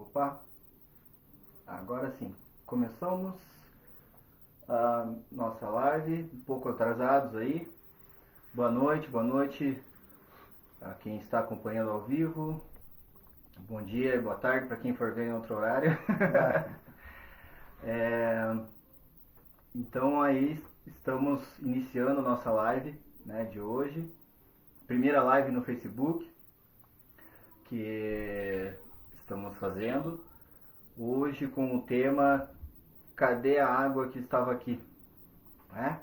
Opa, agora sim, começamos a nossa live, um pouco atrasados aí. Boa noite a quem está acompanhando ao vivo. Bom dia e boa tarde para quem for ver em outro horário. Então aí estamos iniciando a nossa live, né, de hoje. Primeira live no Facebook que estamos fazendo. Hoje com o tema Cadê a água que estava aqui? Né?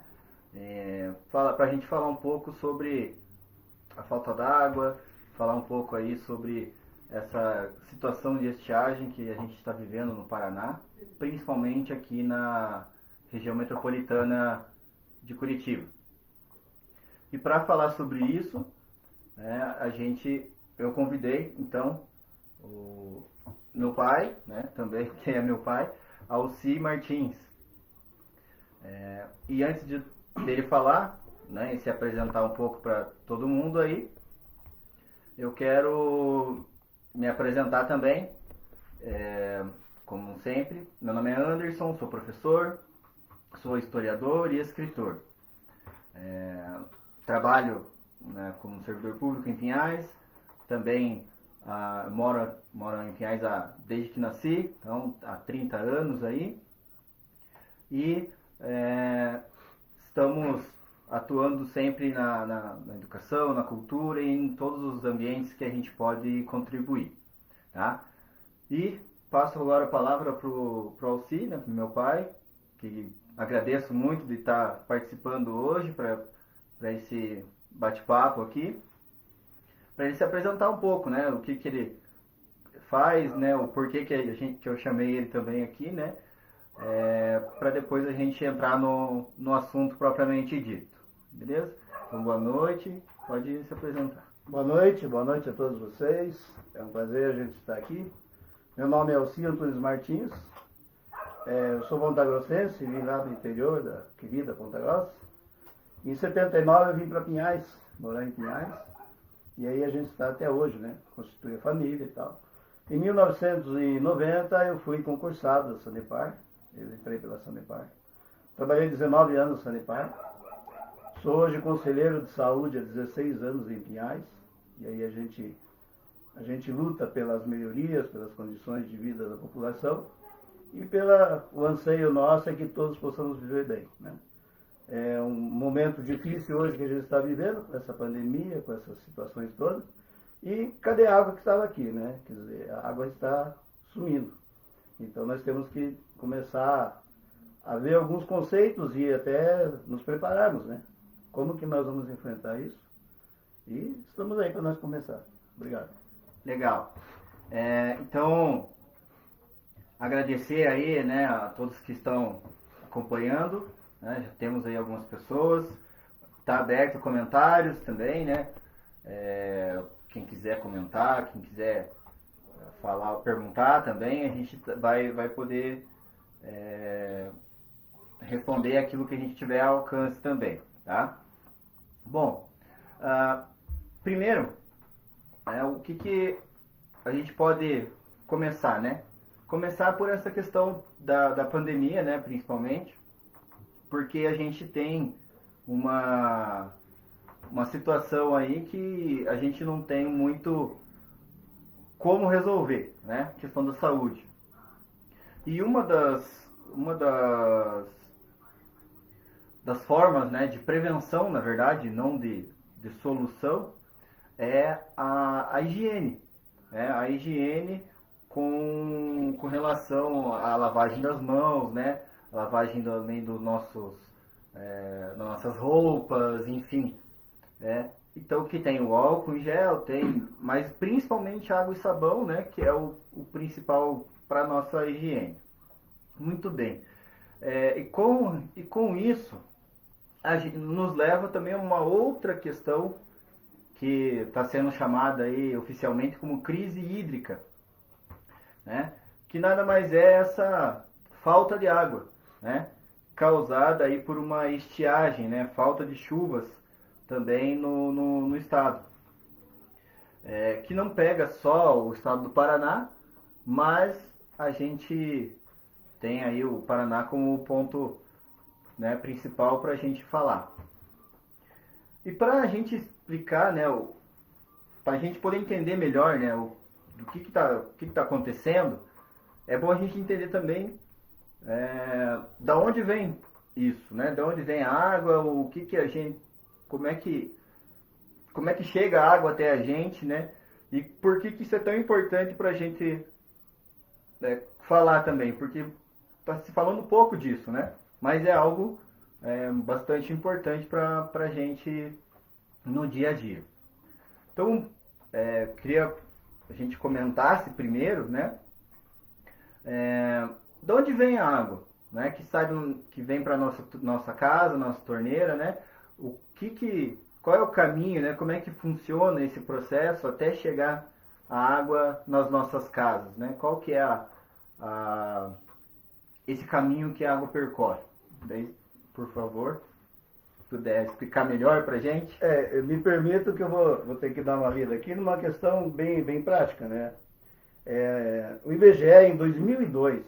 Para a gente falar um pouco sobre a falta d'água, falar um pouco aí sobre essa situação de estiagem que a gente está vivendo no Paraná, principalmente aqui na região metropolitana de Curitiba. E para falar sobre isso, né, eu convidei então o meu pai, né, também que é meu pai, Alci Martins. E antes dele falar, né, e se apresentar um pouco para todo mundo aí, eu quero me apresentar também, como sempre. Meu nome é Anderson, sou professor, sou historiador e escritor. Trabalho, né, como servidor público em Pinhais, também moro em Pinhais desde que nasci, então há 30 anos aí. E estamos atuando sempre na educação, na cultura e em todos os ambientes que a gente pode contribuir. Tá? E passo agora a palavra para o Alci, né, meu pai, que agradeço muito de estar participando hoje para esse bate-papo aqui, para ele se apresentar um pouco, né, o que ele faz, né, o porquê que eu chamei ele também aqui, né, para depois a gente entrar no assunto propriamente dito. Beleza? Então, boa noite, pode se apresentar. Boa noite a todos vocês. É um prazer a gente estar aqui. Meu nome é Alci Antunes Martins. Eu sou pontagrossense, vim lá do interior da querida Ponta Grossa. Em 79 eu vim para Pinhais, morar em Pinhais. E aí a gente está até hoje, né? Constitui a família e tal. Em 1990 eu fui concursado da Sanepar. Eu entrei pela Sanepar. Trabalhei 19 anos na Sanepar. Sou hoje conselheiro de saúde há 16 anos em Pinhais. E aí a gente luta pelas melhorias, pelas condições de vida da população. E o anseio nosso é que todos possamos viver bem, né? É um momento difícil hoje que a gente está vivendo, com essa pandemia, com essas situações todas. E cadê a água que estava aqui, né? Quer dizer, a água está sumindo. Então nós temos que começar a ver alguns conceitos e até nos prepararmos, né? Como que nós vamos enfrentar isso? E estamos aí para nós começar. Obrigado. Legal. Então, agradecer aí, né, a todos que estão acompanhando, né? Já temos aí algumas pessoas. Está aberto comentários também, né? Quem quiser comentar, quem quiser falar, perguntar também, a gente vai poder responder aquilo que a gente tiver alcance também, tá? Bom, primeiro, o que a gente pode começar, né? Começar por essa questão da pandemia, né, principalmente, porque a gente tem uma situação aí que a gente não tem muito como resolver, né? Questão da saúde. E uma das formas, né, de prevenção, na verdade, não de solução, é a higiene. Né? A higiene com relação à lavagem das mãos, né? A lavagem também das nossas roupas, enfim. Né? Então, que tem o álcool em gel, mas principalmente água e sabão, né? Que é o principal para a nossa higiene. Muito bem. E com isso, a gente nos leva também a uma outra questão que está sendo chamada aí oficialmente como crise hídrica, né? Que nada mais é essa falta de água, né? Causada aí por uma estiagem, né? Falta de chuvas também no estado. Que não pega só o estado do Paraná, mas a gente tem aí o Paraná como ponto, né, principal para a gente falar. E para a gente explicar, né, para a gente poder entender melhor, né, do que tá acontecendo, é bom a gente entender também da onde vem isso, né? Da onde vem a água, o que a gente, como é que chega a água até a gente, né? E por que isso é tão importante para a gente, né, falar também, porque está se falando pouco disso, né? Mas é algo bastante importante para a gente no dia a dia. Então, queria a gente comentasse primeiro, né? De onde vem a água, né? Que vem para nossa casa, nossa torneira, né? Qual é o caminho, né? Como é que funciona esse processo até chegar a água nas nossas casas, né? Qual que é esse caminho que a água percorre? Daí, por favor, se puder explicar melhor para a gente. Me permito que eu vou ter que dar uma lida aqui numa questão bem prática, né? O IBGE, em 2002,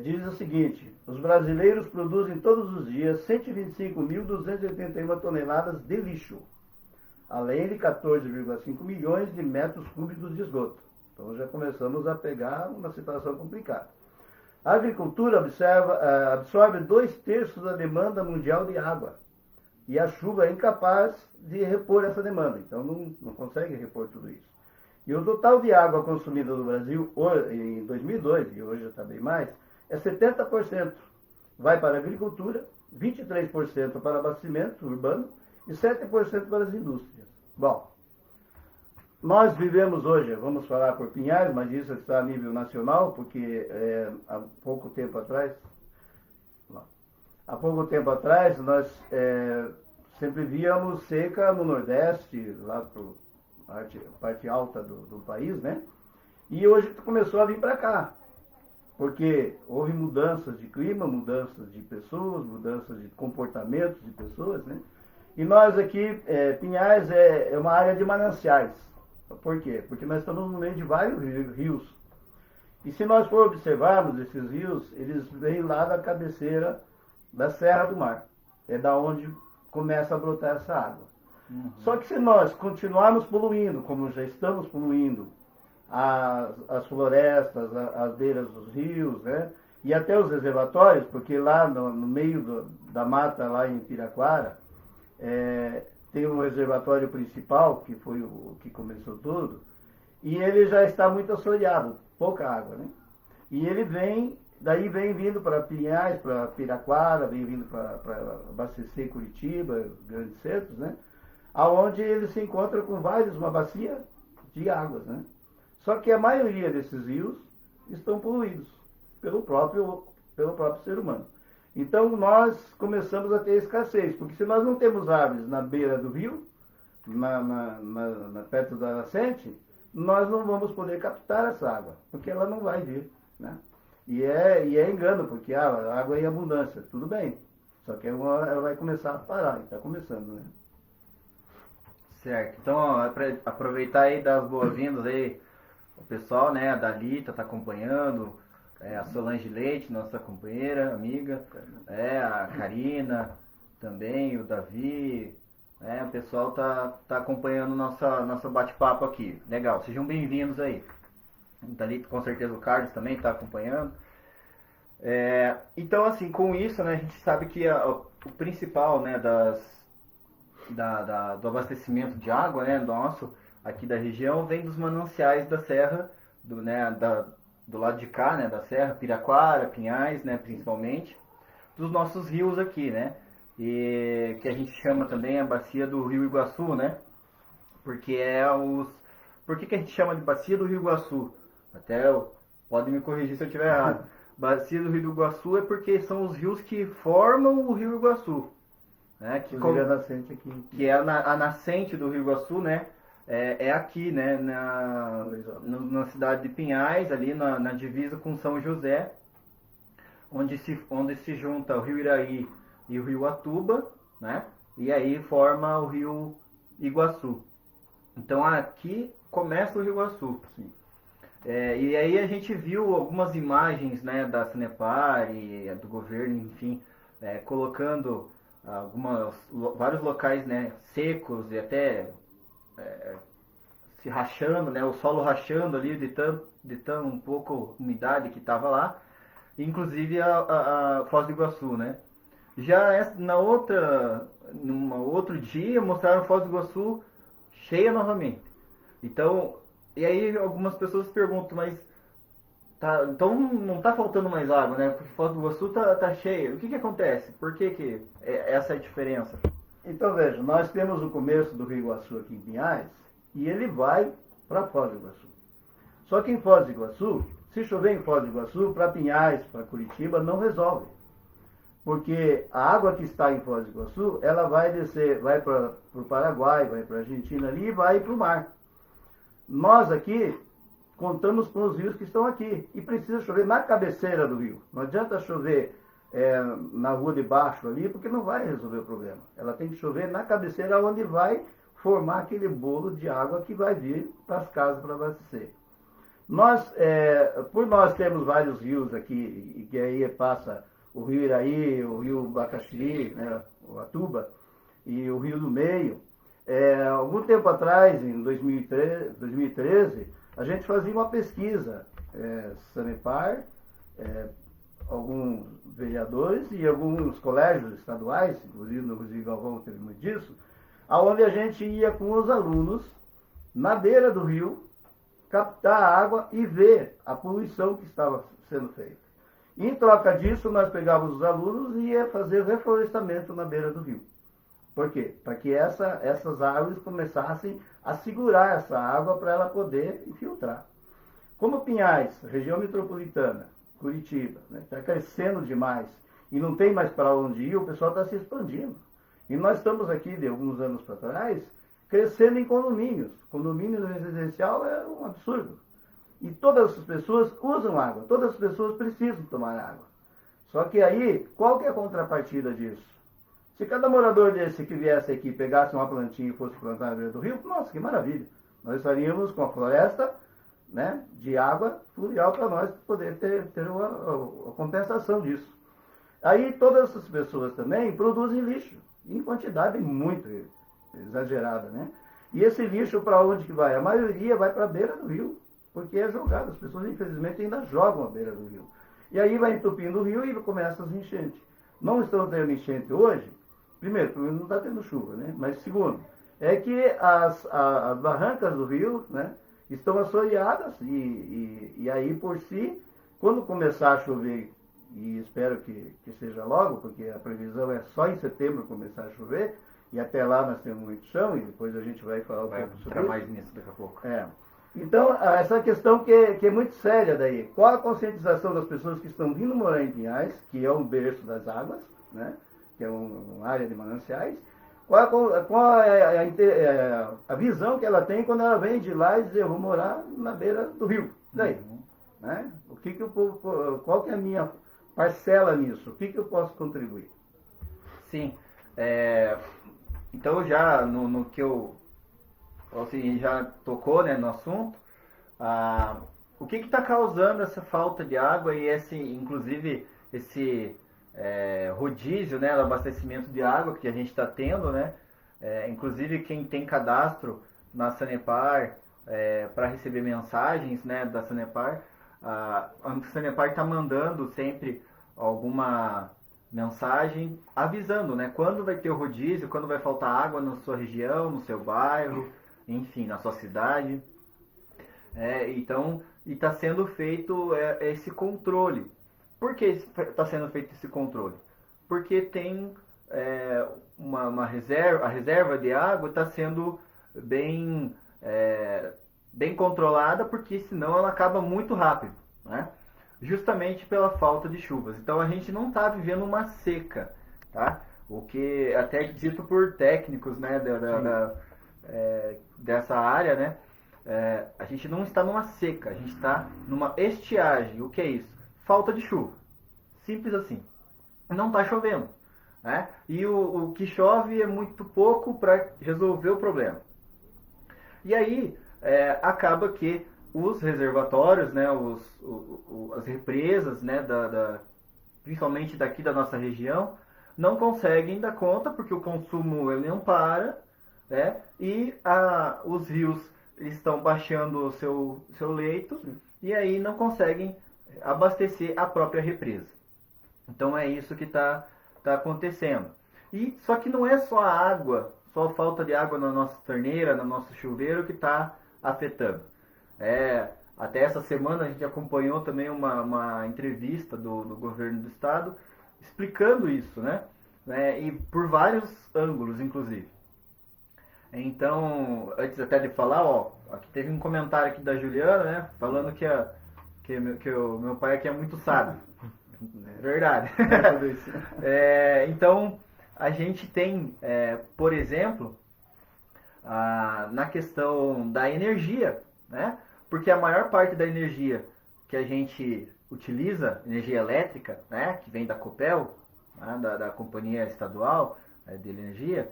diz o seguinte: os brasileiros produzem todos os dias 125.281 toneladas de lixo, além de 14,5 milhões de metros cúbicos de esgoto. Então já começamos a pegar uma situação complicada. A agricultura absorve 2/3 da demanda mundial de água. E a chuva é incapaz de repor essa demanda. Então não consegue repor tudo isso. E o total de água consumida no Brasil em 2002, e hoje já está bem mais, é 70%. Vai para a agricultura, 23% para abastecimento urbano e 7% para as indústrias. Bom, nós vivemos hoje, vamos falar por Pinhais, mas isso está a nível nacional, porque há pouco tempo atrás nós sempre víamos seca no Nordeste, lá para a parte alta do país, né? E hoje começou a vir para cá, porque houve mudanças de clima, mudanças de pessoas, mudanças de comportamentos de pessoas, né? E nós aqui, Pinhais é uma área de mananciais. Por quê? Porque nós estamos no meio de vários rios. E se nós for observarmos esses rios, eles vêm lá da cabeceira da Serra do Mar. É da onde começa a brotar essa água. Uhum. Só que se nós continuarmos poluindo, como já estamos poluindo, as florestas, as beiras dos rios, né? E até os reservatórios, porque lá no meio da mata, lá em Piraquara, tem um reservatório principal, que foi o que começou tudo, e ele já está muito assoreado, pouca água, né? E ele daí vem vindo para Pinhais, para Piraquara, vem vindo para abastecer Curitiba, grandes centros, né? Aonde ele se encontra com uma bacia de águas, né? Só que a maioria desses rios estão poluídos pelo próprio ser humano. Então nós começamos a ter escassez, porque se nós não temos árvores na beira do rio, perto da nascente, nós não vamos poder captar essa água, porque ela não vai vir, né? E é engano, porque a água é em abundância, tudo bem, só que ela vai começar a parar, e está começando, né? Certo, então para aproveitar aí das boas-vindas aí, o pessoal, né, a Dalita está acompanhando, a Solange Leite, nossa companheira, amiga, a Karina também, o Davi, o pessoal tá acompanhando nosso bate-papo aqui. Legal, sejam bem-vindos aí. Dalita, com certeza o Carlos também está acompanhando. Então, assim, com isso, né, a gente sabe que o principal, né, do abastecimento de água, né, nosso, aqui da região, vem dos mananciais da serra, do lado de cá, né, da serra, Piraquara, Pinhais, né, principalmente, dos nossos rios aqui, né, e que a gente chama também a bacia do Rio Iguaçu, né, porque por que a gente chama de bacia do Rio Iguaçu? Pode me corrigir se eu estiver errado. Bacia do Rio Iguaçu é porque são os rios que formam o Rio Iguaçu, né, a nascente aqui. Que é a nascente do Rio Iguaçu, né, é aqui, né, na cidade de Pinhais, ali na divisa com São José, onde se junta o Rio Iraí e o Rio Atuba, né, e aí forma o Rio Iguaçu. Então aqui começa o Rio Iguaçu. Sim. E aí a gente viu algumas imagens, né, da Sanepar e do governo, enfim, colocando vários locais, né, secos e até se rachando, né, o solo rachando ali de tão um pouco umidade que estava lá, inclusive a Foz do Iguaçu, né. Já numa outro dia mostraram Foz do Iguaçu cheia novamente. Então, e aí algumas pessoas perguntam, mas então não está faltando mais água, né? Porque Foz do Iguaçu tá cheia. O que acontece? Por que essa é a diferença? Então veja, nós temos o começo do Rio Iguaçu aqui em Pinhais e ele vai para Foz do Iguaçu. Só que em Foz do Iguaçu, se chover em Foz do Iguaçu, para Pinhais, para Curitiba, não resolve. Porque a água que está em Foz do Iguaçu, ela vai descer, vai para o Paraguai, vai para a Argentina ali e vai para o mar. Nós aqui contamos com os rios que estão aqui e precisa chover na cabeceira do rio. Não adianta chover na rua de baixo ali, porque não vai resolver o problema. Ela tem que chover na cabeceira onde vai formar aquele bolo de água que vai vir para as casas para abastecer. Por nós termos vários rios aqui, e que aí passa o rio Iraí, o rio Bacaxiri, né, o Atuba, e o rio do Meio, algum tempo atrás, em 2013, a gente fazia uma pesquisa, Sanepar, alguns vereadores e alguns colégios estaduais, inclusive no Rodrigo Galvão teve muito disso, aonde a gente ia com os alunos na beira do rio, captar a água e ver a poluição que estava sendo feita. Em troca disso, nós pegávamos os alunos e ia fazer reflorestamento na beira do rio. Por quê? Para que essas árvores começassem a segurar essa água para ela poder infiltrar. Como Pinhais, região metropolitana, Curitiba, está crescendo demais e não tem mais para onde ir, o pessoal está se expandindo. E nós estamos aqui, de alguns anos para trás, crescendo em condomínios. Condomínio residencial é um absurdo. E todas as pessoas usam água, todas as pessoas precisam tomar água. Só que aí, qual que é a contrapartida disso? Se cada morador desse que viesse aqui pegasse uma plantinha e fosse plantar na beira do rio, nossa, que maravilha. Nós estaríamos com a floresta, né, de água fluvial para nós poder ter uma compensação disso. Aí todas essas pessoas também produzem lixo, em quantidade muito exagerada, né? E esse lixo para onde que vai? A maioria vai para a beira do rio, porque é jogado. As pessoas, infelizmente, ainda jogam à beira do rio. E aí vai entupindo o rio e começa as enchentes. Não estão tendo enchente hoje, primeiro, porque não está tendo chuva, né? Mas segundo, é que as barrancas do rio, né, estão assoreadas e aí por si, quando começar a chover, e espero que seja logo, porque a previsão é só em setembro começar a chover, e até lá nós temos muito chão, e depois a gente vai falar um pouco sobre isso. Mais nisso daqui a pouco. Então, essa questão que é muito séria daí. Qual a conscientização das pessoas que estão vindo morar em Pinhais, que é um berço das águas, né, que é uma área de mananciais, qual é a visão que ela tem quando ela vem de lá e diz, eu vou morar na beira do rio. Daí, né? Qual que é a minha parcela nisso? O que eu posso contribuir? Sim. Então, já no que assim, já tocou, né, no assunto, o que está causando essa falta de água e inclusive esse rodízio, né, do abastecimento de água que a gente está tendo, né? Inclusive quem tem cadastro na Sanepar para receber mensagens, né, da Sanepar, a Sanepar está mandando sempre alguma mensagem avisando, né, quando vai ter o rodízio, quando vai faltar água na sua região, no seu bairro, enfim, na sua cidade. Então, e está sendo feito esse controle. Por que está sendo feito esse controle? Porque tem uma reserva, a reserva de água está sendo bem controlada, porque senão ela acaba muito rápido, né? Justamente pela falta de chuvas. Então a gente não está vivendo uma seca, tá? O que até é dito por técnicos, né, dessa área, né? A gente não está numa seca, a gente está numa estiagem. O que é isso? Falta de chuva. Simples assim. Não está chovendo, né? E o que chove é muito pouco para resolver o problema. E aí acaba que os reservatórios, né, as represas, né, principalmente daqui da nossa região, não conseguem dar conta porque o consumo ele não para, né, e os rios estão baixando o seu leito e aí não conseguem abastecer a própria represa. Então é isso que está acontecendo. Só que não é só a água, só a falta de água na nossa torneira, no nosso chuveiro que está afetando. Até essa semana a gente acompanhou também uma entrevista do governo do estado explicando isso, né? E por vários ângulos, inclusive. Então, antes até de falar, aqui teve um comentário aqui da Juliana, né? Falando que o meu pai aqui é muito sábio. Verdade. Então, a gente tem, por exemplo, na questão da energia, né? Porque a maior parte da energia que a gente utiliza, energia elétrica, né? Que vem da Copel, né? da Companhia Estadual de Energia,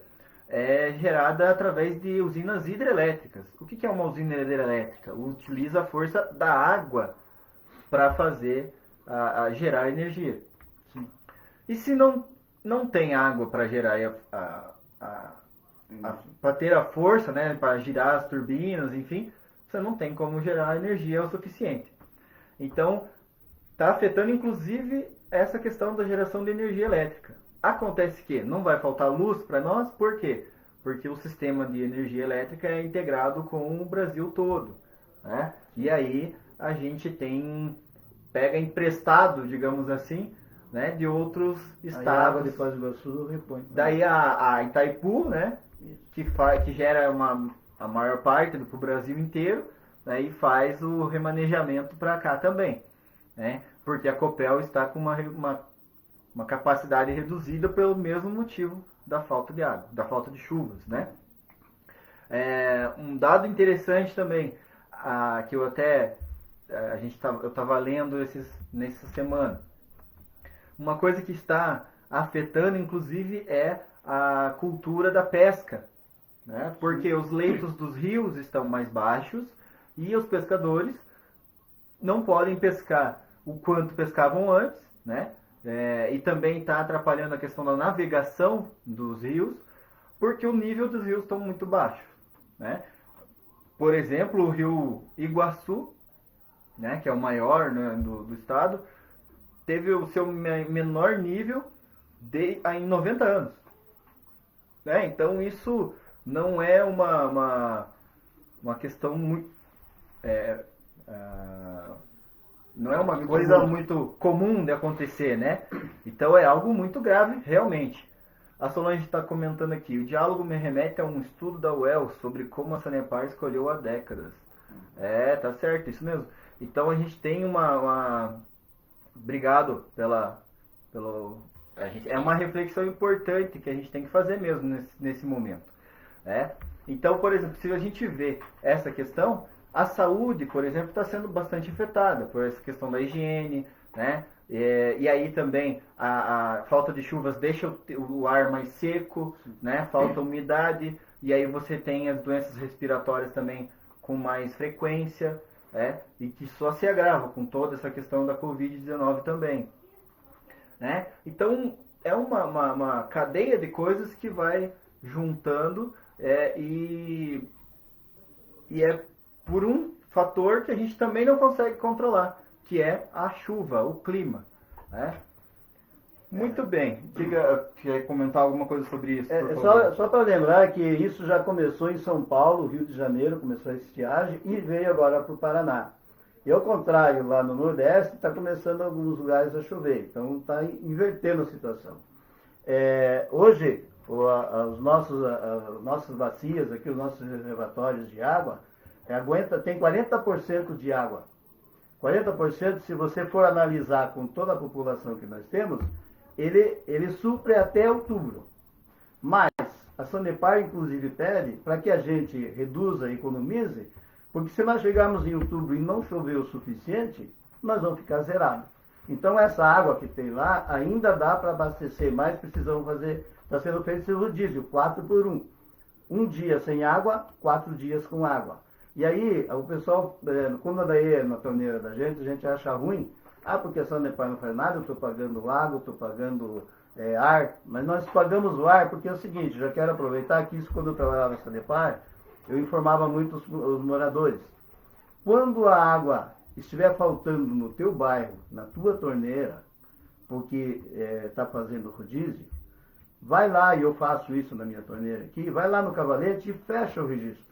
é gerada através de usinas hidrelétricas. O que é uma usina hidrelétrica? Utiliza a força da água para fazer gerar energia. Sim. E se não tem água para gerar para ter a força, né, para girar as turbinas, enfim, você não tem como gerar energia o suficiente. Então, está afetando inclusive essa questão da geração de energia elétrica. Acontece que não vai faltar luz para nós, por quê? Porque o sistema de energia elétrica é integrado com o Brasil todo, né? E aí a gente pega emprestado, digamos assim, né, de outros estados. A água de Foz do Iguaçu repõe. Daí a Itaipu, né, que gera a maior parte para o Brasil inteiro, né, e faz o remanejamento para cá também, né? Porque a Copel está com uma capacidade reduzida pelo mesmo motivo da falta de água, da falta de chuvas, né? Um dado interessante também, que eu estava lendo nessa semana. Uma coisa que está afetando, inclusive, é a cultura da pesca, né? Porque os leitos dos rios estão mais baixos e os pescadores não podem pescar o quanto pescavam antes, né? E também está atrapalhando a questão da navegação dos rios, porque o nível dos rios está muito baixo, né? Por exemplo, o rio Iguaçu, né, que é o maior, né, do estado, teve o seu menor nível em 90 anos. Né? Então isso não é uma questão muito... não é uma coisa muito comum de acontecer, né? Então é algo muito grave, realmente. A Solange está comentando aqui, o diálogo me remete a um estudo da UEL sobre como a Sanepar escolheu há décadas. Tá certo, isso mesmo. Então a gente tem Obrigado é uma reflexão importante que a gente tem que fazer mesmo nesse momento. Então, por exemplo, se a gente vê essa questão, a saúde, por exemplo, está sendo bastante afetada por essa questão da higiene, né? E aí também a falta de chuvas deixa o ar mais seco, né? Falta umidade, e aí você tem as doenças respiratórias também com mais frequência, e que só se agrava com toda essa questão da Covid-19 também, né? Então é uma cadeia de coisas que vai juntando e é por um fator que a gente também não consegue controlar, que é a chuva, o clima, né? Muito bem. Quer comentar alguma coisa sobre isso? Só para lembrar que isso já começou em São Paulo, Rio de Janeiro, começou a estiagem e veio agora para o Paraná. E ao contrário, lá no Nordeste está começando em alguns lugares a chover. Então está invertendo a situação. Hoje, as nossas bacias aqui, os nossos reservatórios de água, tem 40% de água. 40%, se você for analisar com toda a população que nós temos, ele supre até outubro. Mas a Sanepar, inclusive, pede para que a gente reduza e economize, porque se nós chegarmos em outubro e não chover o suficiente, nós vamos ficar zerados. Então, essa água que tem lá ainda dá para abastecer, mas precisamos fazer, está sendo feito esse rodízio, 4 por 1. Um dia sem água, 4 dias com água. E aí, o pessoal, quando daí na torneira da gente, a gente acha ruim. Ah, porque a Sanepar não faz nada, eu estou pagando água, estou pagando ar. Mas nós pagamos o ar porque é o seguinte, já quero aproveitar que isso quando eu trabalhava na Sanepar, eu informava muito os moradores. Quando a água estiver faltando no teu bairro, na tua torneira, porque está fazendo rodízio, vai lá, e eu faço isso na minha torneira aqui, vai lá no cavalete e fecha o registro.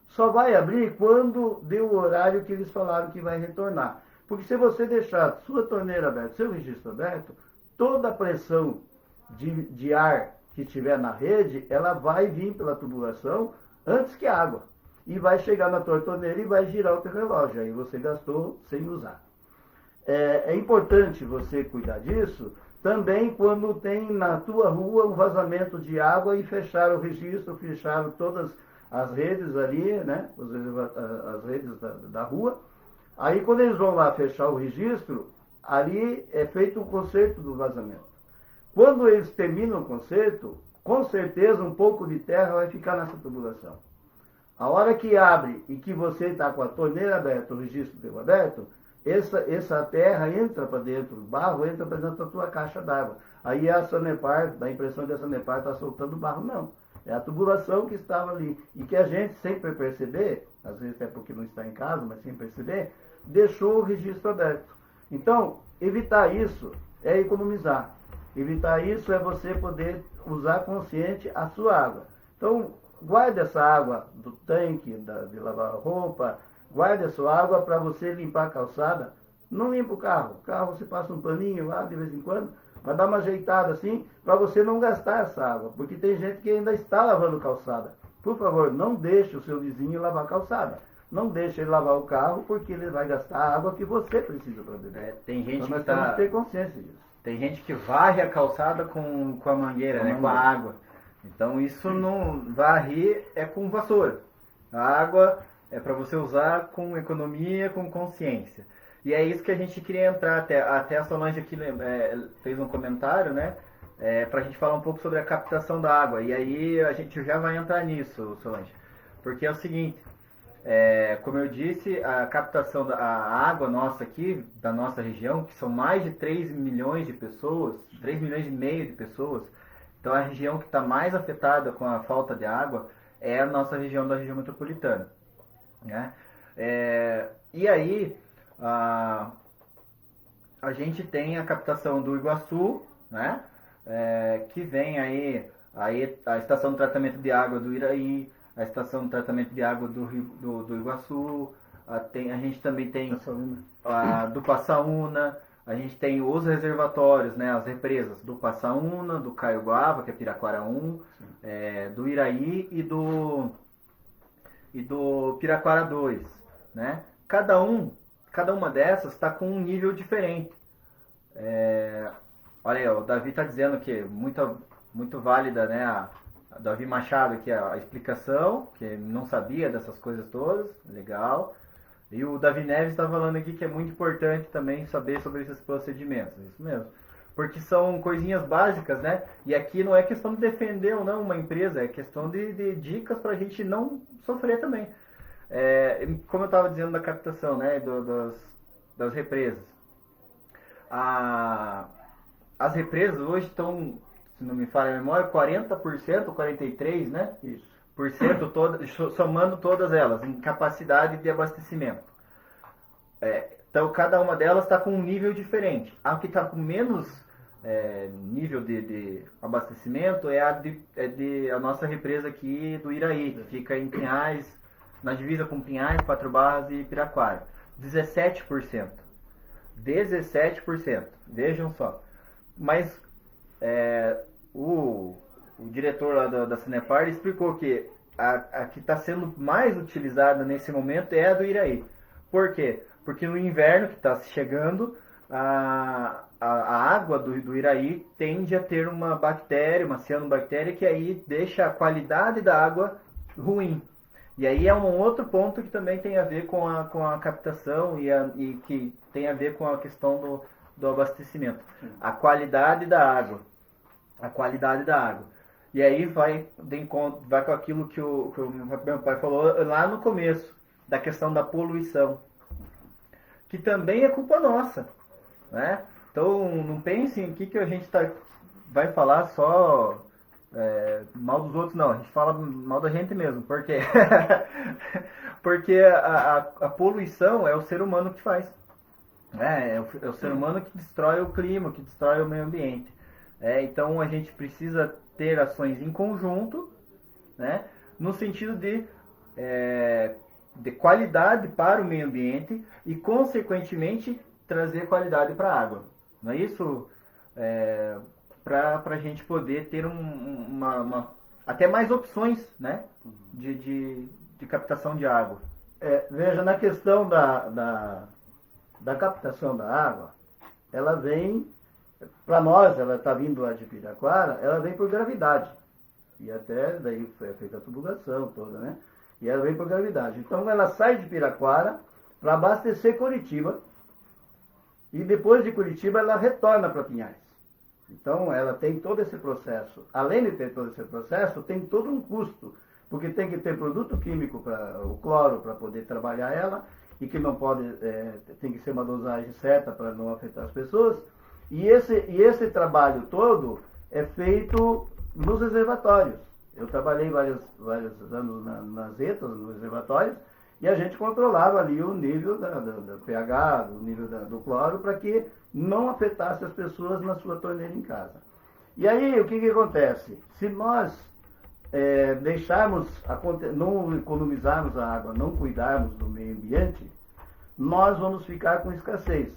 Só vai abrir quando deu o horário que eles falaram que vai retornar. Porque se você deixar sua torneira aberta, seu registro aberto, toda a pressão de ar que tiver na rede, ela vai vir pela tubulação antes que a água. E vai chegar na tua torneira e vai girar o teu relógio. Aí você gastou sem usar. É importante você cuidar disso também quando tem na tua rua um vazamento de água e fechar o registro, fecharam todas as redes ali, né? As redes da rua. Aí quando eles vão lá fechar o registro, ali é feito o conserto do vazamento. Quando eles terminam o conserto, com certeza um pouco de terra vai ficar nessa tubulação. A hora que abre e que você está com a torneira aberta, o registro deu aberto, essa terra entra para dentro, o barro entra para dentro da tua caixa d'água. Aí a Sanepar, dá a impressão que a Sanepar está soltando barro. Não. É a tubulação que estava ali. E que a gente, sem perceber, às vezes até porque não está em casa, mas sem perceber, deixou o registro aberto. Então, evitar isso é economizar. Evitar isso é você poder usar consciente a sua água. Então, guarde essa água do tanque, de lavar roupa, guarde a sua água para você limpar a calçada. Não limpa o carro. O carro você passa um paninho lá de vez em quando, mas dá uma ajeitada assim, para você não gastar essa água. Porque tem gente que ainda está lavando calçada. Por favor, não deixe o seu vizinho lavar calçada. Não deixe ele lavar o carro, porque ele vai gastar a água que você precisa para beber. Tem gente então, nós que temos que ter consciência disso. Tem gente que varre a calçada com a mangueira, né? Com a água. Então isso não varrer é com vassoura. A água é para você usar com economia, com consciência. E é isso que a gente queria entrar até a Solange aqui fez um comentário, né? Para a gente falar um pouco sobre a captação da água. E aí a gente já vai entrar nisso, Solange. Porque é o seguinte, como eu disse, a captação da água nossa aqui, da nossa região, que são mais de 3 milhões de pessoas, 3 milhões e meio de pessoas, então a região que está mais afetada com a falta de água é a nossa região da região metropolitana. Né? E aí a gente tem a captação do Iguaçu, né? Que vem aí a estação de tratamento de água do Iraí, a estação de tratamento de água do Iguaçu, a gente também tem a do Passaúna, a gente tem os reservatórios, né, as represas do Passaúna, do Caiuguava, que é Piraquara 1, do Iraí e do Piraquara 2, né? Cada uma dessas está com um nível diferente. Olha aí, o Davi está dizendo que muito válida, né, a Davi Machado aqui a explicação, que não sabia dessas coisas todas, legal. E o Davi Neves está falando aqui que é muito importante também saber sobre esses procedimentos, isso mesmo. Porque são coisinhas básicas, né? E aqui não é questão de defender ou não uma empresa, é questão de dicas para a gente não sofrer também. Como eu estava dizendo da captação, né, das represas. As represas hoje estão, se não me falha a memória, 40%, 43%, né? Isso. Somando todas elas, em capacidade de abastecimento. Então, cada uma delas está com um nível diferente. A que está com menos nível de abastecimento é a nossa represa aqui do Iraí, que fica em Pinhais, na divisa com Pinhais, Quatro Barras e Piraquara. 17%. 17%. Vejam só. Mas o diretor lá da Sanepar explicou que a que está sendo mais utilizada nesse momento é a do Iraí. Por quê? Porque no inverno que está chegando, a água do Iraí tende a ter uma bactéria, uma cianobactéria, que aí deixa a qualidade da água ruim. E aí é um outro ponto que também tem a ver com a captação e que tem a ver com a questão do abastecimento. A qualidade da água. A qualidade da água. E aí vai com aquilo que o meu pai falou lá no começo, da questão da poluição, que também é culpa nossa, né? Então não pensem em que a gente vai falar só mal dos outros, não. A gente fala mal da gente mesmo. Por quê? Porque a poluição é o ser humano que faz. É o ser humano que destrói o clima, que destrói o meio ambiente. Então a gente precisa ter ações em conjunto, né, no sentido de qualidade para o meio ambiente e, consequentemente, trazer qualidade para a água. Não é isso? Para a gente poder ter até mais opções, né, de captação de água. Veja, na questão da captação da água, ela vem, para nós, ela está vindo lá de Piraquara, ela vem por gravidade. E até daí foi feita a tubulação toda, né? E ela vem por gravidade. Então ela sai de Piraquara para abastecer Curitiba. E depois de Curitiba ela retorna para Pinhais. Então ela tem todo esse processo. Além de ter todo esse processo, tem todo um custo. Porque tem que ter produto químico, o cloro, para poder trabalhar ela. E que não pode, tem que ser uma dosagem certa para não afetar as pessoas. E esse trabalho todo é feito nos reservatórios. Eu trabalhei vários anos nas ETAs, nos reservatórios, e a gente controlava ali o nível do pH, o nível do cloro, para que não afetasse as pessoas na sua torneira em casa. E aí, o que acontece? Se nós não economizarmos a água, não cuidarmos do meio ambiente, nós vamos ficar com escassez.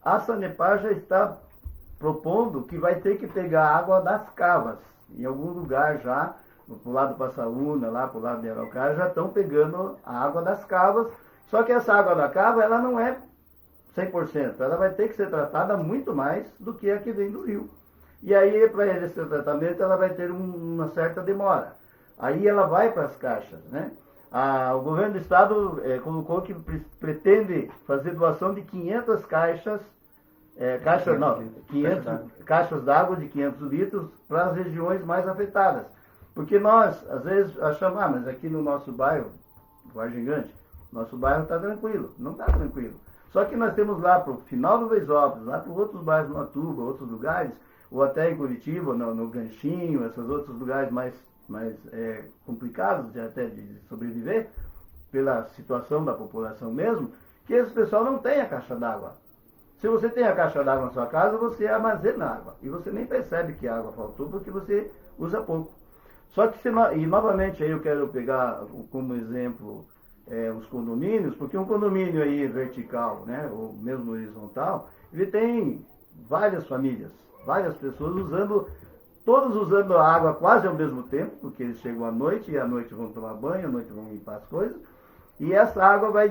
A Sanepar já está propondo que vai ter que pegar água das cavas. Em algum lugar já, pro lado do Passaúna, lá pro lado de Araucária, já estão pegando a água das cavas. Só que essa água da cava, ela não é 100%. Ela vai ter que ser tratada muito mais do que a que vem do rio. E aí, para esse tratamento, ela vai ter uma certa demora. Aí ela vai para as caixas, né? O governo do estado colocou que pretende fazer doação de 500 caixas, caixas d'água de 500 litros para as regiões mais afetadas. Porque nós, às vezes, achamos, mas aqui no nosso bairro, Vargem Grande, nosso bairro está tranquilo. Não está tranquilo. Só que nós temos lá para o final do Veisópolis, lá para outros bairros, no Atuba, outros lugares, ou até em Curitiba, no Ganchinho, esses outros lugares mais complicados de sobreviver, pela situação da população mesmo, que esse pessoal não tem a caixa d'água. Se você tem a caixa d'água na sua casa, você armazena água. E você nem percebe que a água faltou, porque você usa pouco. Só que, e novamente aí eu quero pegar como exemplo os condomínios, porque um condomínio aí vertical, né, ou mesmo horizontal, ele tem várias famílias, várias pessoas todos usando a água quase ao mesmo tempo, porque eles chegam à noite, e à noite vão tomar banho, à noite vão limpar as coisas, e essa água vai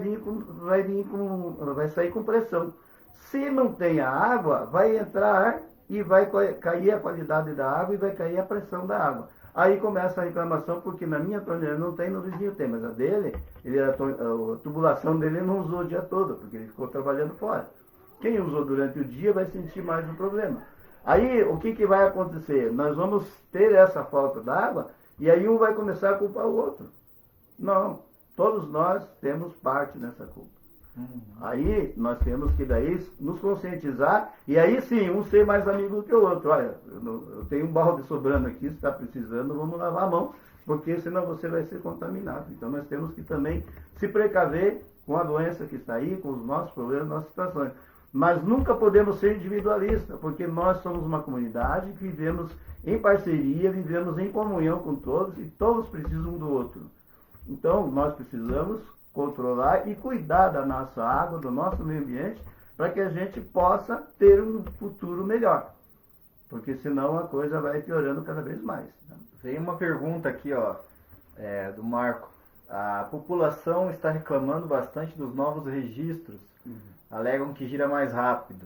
sair com pressão. Se não tem a água, vai entrar e vai cair a qualidade da água e vai cair a pressão da água. Aí começa a reclamação, porque na minha torneira não tem, no vizinho tem, mas a dele, a tubulação dele não usou o dia todo, porque ele ficou trabalhando fora. Quem usou durante o dia vai sentir mais o problema. Aí, o que vai acontecer? Nós vamos ter essa falta d'água e aí um vai começar a culpar o outro. Não, todos nós temos parte nessa culpa. Aí, nós temos que daí nos conscientizar e aí sim, um ser mais amigo do que o outro. Olha, eu tenho um balde sobrando aqui, se está precisando, vamos lavar a mão, porque senão você vai ser contaminado. Então, nós temos que também se precaver com a doença que está aí, com os nossos problemas, nossas situações. Mas nunca podemos ser individualistas, porque nós somos uma comunidade que vivemos em parceria, vivemos em comunhão com todos e todos precisam um do outro. Então, nós precisamos controlar e cuidar da nossa água, do nosso meio ambiente, para que a gente possa ter um futuro melhor. Porque senão a coisa vai piorando cada vez mais. Né? Veio uma pergunta aqui, do Marco. A população está reclamando bastante dos novos registros. Alegam que gira mais rápido.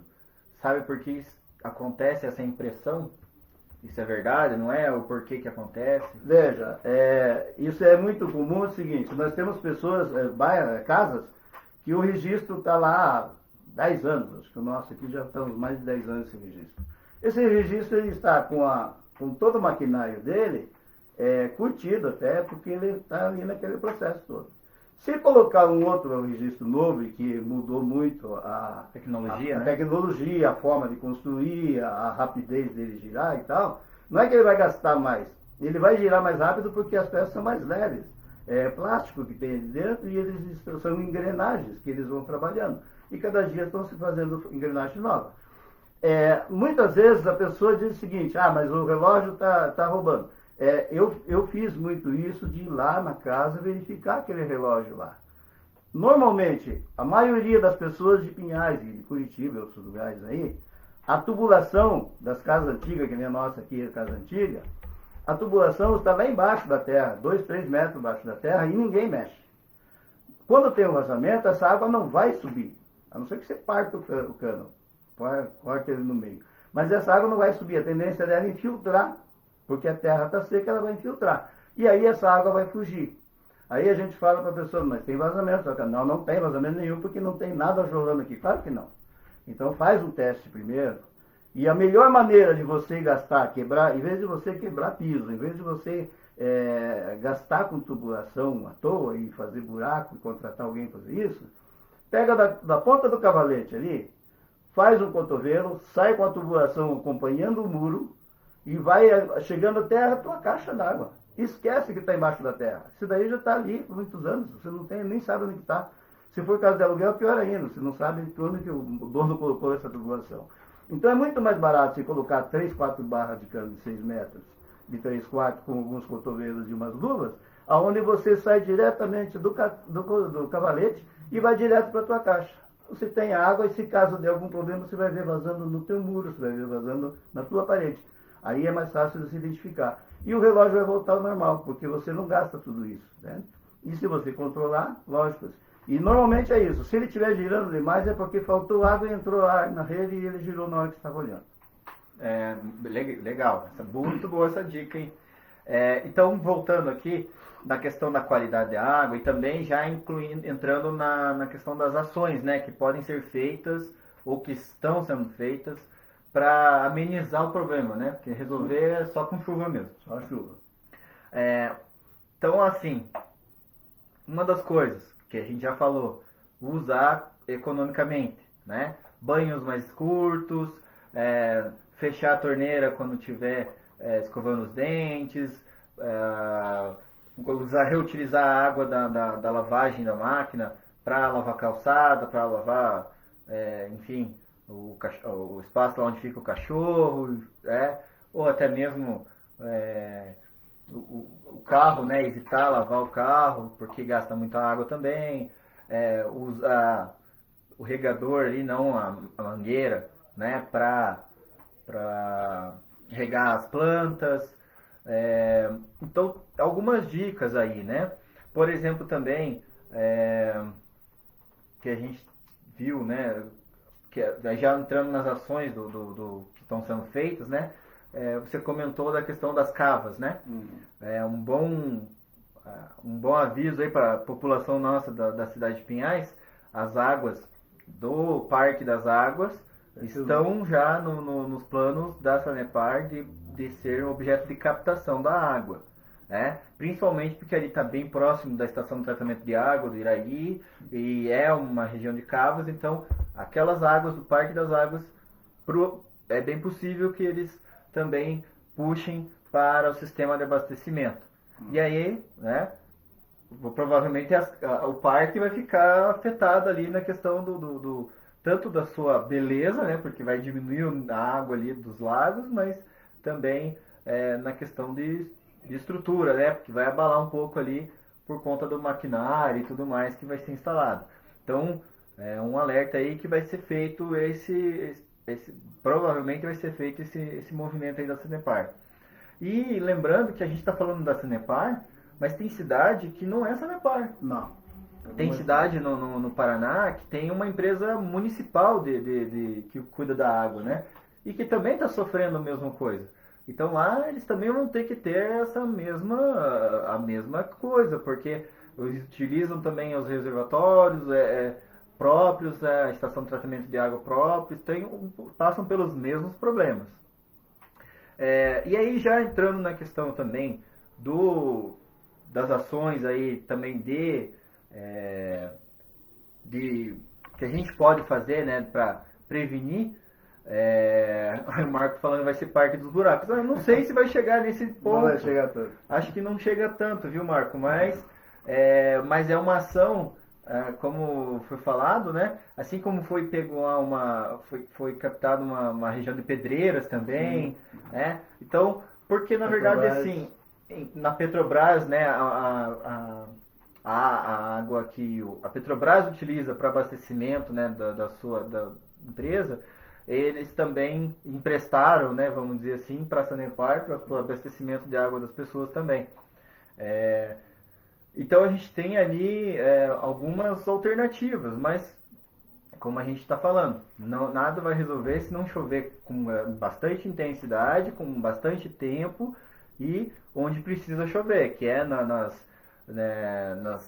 Sabe por que acontece essa impressão? Isso é verdade, não é? O porquê que acontece? Veja, isso é muito comum. É o seguinte, nós temos pessoas, casas, que o registro está lá há 10 anos. Acho que o nosso aqui já estamos mais de 10 anos esse registro. Esse registro ele está com todo o maquinário dele curtido até, porque ele está ali naquele processo todo. Se colocar um outro registro novo, e que mudou muito Tecnologia, a né? tecnologia, a forma de construir, a rapidez dele girar e tal, não é que ele vai gastar mais, ele vai girar mais rápido porque as peças são mais leves. É plástico que tem ali dentro e eles são engrenagens que eles vão trabalhando. E cada dia estão se fazendo engrenagens novas. Muitas vezes a pessoa diz o seguinte, mas o relógio está roubando. Eu fiz muito isso de ir lá na casa verificar aquele relógio lá. Normalmente, a maioria das pessoas de Pinhais e de Curitiba e outros lugares aí, a tubulação das casas antigas, que nem a nossa aqui, a casa antiga, a tubulação está lá embaixo da terra, 2, 3 metros embaixo da terra, e ninguém mexe. Quando tem um vazamento, essa água não vai subir, a não ser que você parta o cano, corta ele no meio. Mas essa água não vai subir, a tendência dela é infiltrar, porque a terra está seca, ela vai infiltrar. E aí essa água vai fugir. Aí a gente fala para a pessoa, mas tem vazamento. Só que não tem vazamento nenhum, porque não tem nada jorrando aqui. Claro que não. Então faz um teste primeiro. E a melhor maneira de você gastar, quebrar, em vez de você quebrar piso, em vez de você gastar com tubulação à toa e fazer buraco e contratar alguém para fazer isso, pega da ponta do cavalete ali, faz um cotovelo, sai com a tubulação acompanhando o muro e vai chegando até a tua caixa d'água. Esquece que está embaixo da terra. Isso daí já está ali por muitos anos. Você não tem, nem sabe onde está. Se for caso de aluguel, pior ainda. Você não sabe onde que o dono colocou essa tubulação. Então é muito mais barato você colocar 3, 4 barras de cano de 6 metros, de 3 quartos, com alguns cotovelos e umas luvas, aonde você sai diretamente do cavalete e vai direto para a tua caixa. Você tem água e se caso der algum problema, você vai ver vazando no teu muro, você vai ver vazando na tua parede. Aí é mais fácil de se identificar. E o relógio vai voltar ao normal, porque você não gasta tudo isso. Né? E se você controlar, lógico. E normalmente é isso. Se ele estiver girando demais é porque faltou água e entrou ar na rede e ele girou na hora que você estava olhando. Legal. Muito boa essa dica, hein? Então, voltando aqui na questão da qualidade da água e também já entrando na questão das ações, né, que podem ser feitas ou que estão sendo feitas para amenizar o problema, né? Porque resolver é só com chuva mesmo. Só chuva. Então, assim, uma das coisas que a gente já falou, usar economicamente, né? Banhos mais curtos, fechar a torneira quando estiver escovando os dentes, reutilizar a água da lavagem da máquina para lavar calçada, para lavar, enfim, o espaço lá onde fica o cachorro, ou até mesmo o carro, né? Evitar lavar o carro, porque gasta muita água também. Usar o regador ali, não a mangueira, né? Para regar as plantas. Então, algumas dicas aí, né? Por exemplo, também, que a gente viu, né? Que já entrando nas ações que estão sendo feitas, né? Você comentou da questão das cavas, né? Um bom aviso aí para a população nossa da cidade de Pinhais, as águas do Parque das Águas estão já nos planos da Sanepar de ser objeto de captação da água. Né? Principalmente porque ali está bem próximo da estação de tratamento de água do Iraí e é uma região de cavas, então aquelas águas do Parque das Águas é bem possível que eles também puxem para o sistema de abastecimento. E aí, né, provavelmente o parque vai ficar afetado ali na questão tanto da sua beleza, né, porque vai diminuir a água ali dos lagos, mas também na questão de estrutura, né, porque vai abalar um pouco ali por conta do maquinário e tudo mais que vai ser instalado. Então, um alerta aí que vai ser feito provavelmente vai ser feito esse movimento aí da Sanepar. E lembrando que a gente está falando da Sanepar, mas tem cidade que não é Sanepar. Não. Tem cidade no Paraná que tem uma empresa municipal que cuida da água, né? E que também está sofrendo a mesma coisa. Então lá eles também vão ter que ter a mesma coisa, porque eles utilizam também os reservatórios próprios, a estação de tratamento de água próprios, passam pelos mesmos problemas. E aí já entrando na questão também das ações aí também que a gente pode fazer, né, para prevenir. O Marco falando vai ser parque dos buracos. Eu não sei se vai chegar nesse ponto. Não vai chegar tanto. Acho que não chega tanto, viu, Marco? Mas é uma ação, como foi falado, né? Assim como foi pego lá foi captado uma região de pedreiras também, né? Então, porque na verdade assim, na Petrobras, né, a água que a Petrobras utiliza para abastecimento, né, da empresa, eles também emprestaram, né, vamos dizer assim, para a Sanepar, para o abastecimento de água das pessoas também. Então a gente tem ali algumas alternativas, mas como a gente está falando, nada vai resolver se não chover com bastante intensidade, com bastante tempo e onde precisa chover, que é nas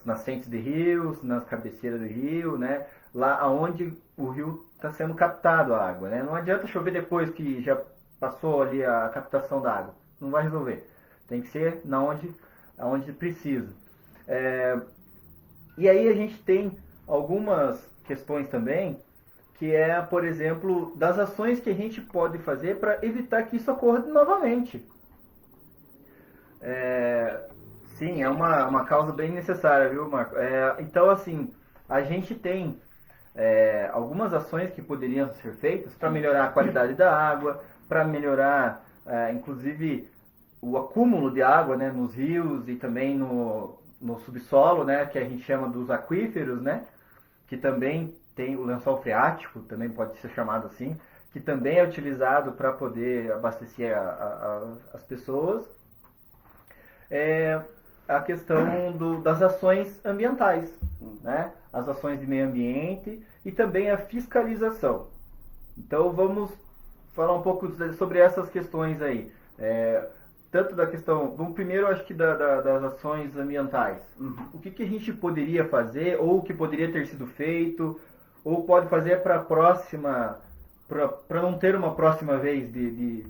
nascentes de rios, nas cabeceiras do rio, né? Lá onde o rio está sendo captado a água, né? Não adianta chover depois que já passou ali a captação da água, não vai resolver. Tem que ser onde precisa. E aí a gente tem algumas questões também, que é, por exemplo, das ações que a gente pode fazer para evitar que isso ocorra novamente. Sim, é uma causa bem necessária, viu, Marco? Então, assim, a gente tem algumas ações que poderiam ser feitas para melhorar a qualidade da água, para melhorar, inclusive, o acúmulo de água, né, nos rios e também no subsolo, né, que a gente chama dos aquíferos, né, que também tem o lençol freático, também pode ser chamado assim, que também é utilizado para poder abastecer as pessoas. A questão das ações ambientais, né, as ações de meio ambiente e também a fiscalização. Então vamos falar um pouco sobre essas questões aí. Tanto da questão, vamos primeiro acho que das ações ambientais. O que a gente poderia fazer, ou o que poderia ter sido feito, ou pode fazer para a próxima, para não ter uma próxima vez de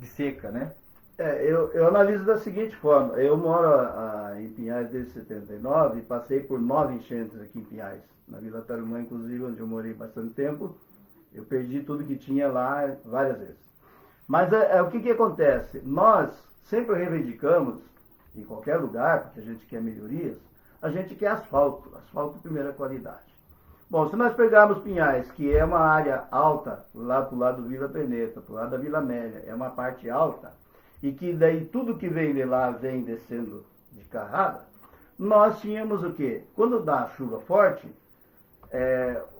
seca, né? Eu analiso da seguinte forma. Eu moro em Pinhais desde 79 e passei por 9 enchentes aqui em Pinhais. Na Vila Tarumã, inclusive, onde eu morei bastante tempo. Eu perdi tudo que tinha lá várias vezes. Mas o que acontece? Nós sempre reivindicamos, em qualquer lugar, porque a gente quer melhorias, a gente quer asfalto de primeira qualidade. Bom, se nós pegarmos Pinhais, que é uma área alta, lá pro lado do Vila Peneta, pro lado da Vila Amélia, é uma parte alta, e que daí tudo que vem de lá vem descendo de carrada, nós tínhamos o quê? Quando dá chuva forte,